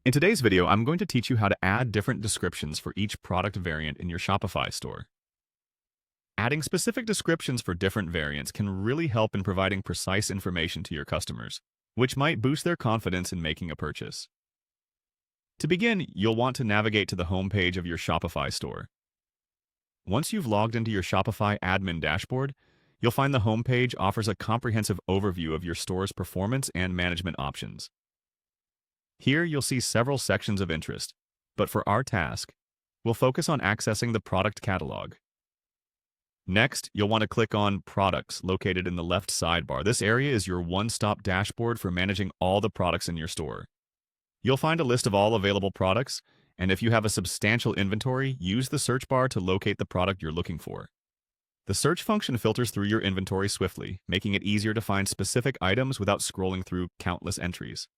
In today's video, I'm going to teach you how to add different descriptions for each product variant in your Shopify store. Adding specific descriptions for different variants can really help in providing precise information to your customers, which might boost their confidence in making a purchase. To begin, you'll want to navigate to the home page of your Shopify store. Once you've logged into your Shopify admin dashboard, you'll find the home page offers a comprehensive overview of your store's performance and management options. Here you'll see several sections of interest, but for our task, we'll focus on accessing the product catalog. Next, you'll want to click on Products located in the left sidebar. This area is your one-stop dashboard for managing all the products in your store. You'll find a list of all available products, and if you have a substantial inventory, use the search bar to locate the product you're looking for. The search function filters through your inventory swiftly, making it easier to find specific items without scrolling through countless entries.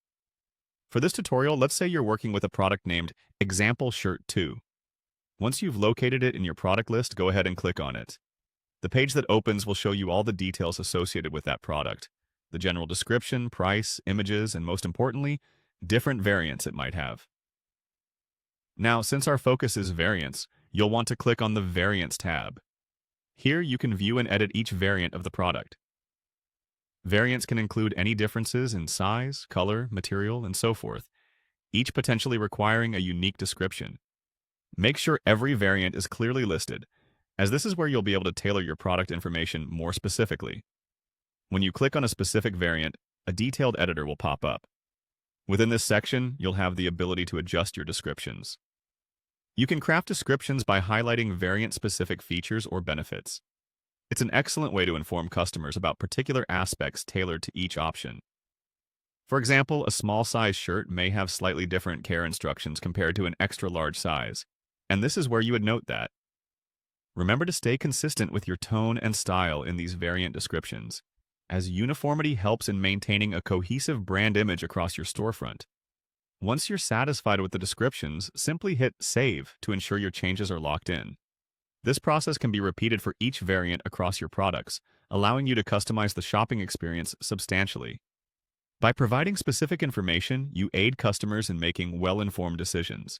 For this tutorial, let's say you're working with a product named Example Shirt 2. Once you've located it in your product list, go ahead and click on it. The page that opens will show you all the details associated with that product, the general description, price, images, and most importantly, different variants it might have. Now, since our focus is variants, you'll want to click on the Variants tab. Here you can view and edit each variant of the product. Variants can include any differences in size, color, material, and so forth, each potentially requiring a unique description. Make sure every variant is clearly listed, as this is where you'll be able to tailor your product information more specifically. When you click on a specific variant, a detailed editor will pop up. Within this section, you'll have the ability to adjust your descriptions. You can craft descriptions by highlighting variant-specific features or benefits. It's an excellent way to inform customers about particular aspects tailored to each option. For example, a small size shirt may have slightly different care instructions compared to an extra large size, and this is where you would note that. Remember to stay consistent with your tone and style in these variant descriptions, as uniformity helps in maintaining a cohesive brand image across your storefront. Once you're satisfied with the descriptions, simply hit Save to ensure your changes are locked in. This process can be repeated for each variant across your products, allowing you to customize the shopping experience substantially. By providing specific information, you aid customers in making well-informed decisions.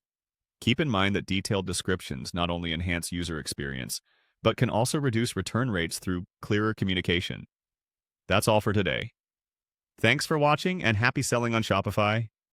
Keep in mind that detailed descriptions not only enhance user experience, but can also reduce return rates through clearer communication. That's all for today. Thanks for watching and happy selling on Shopify.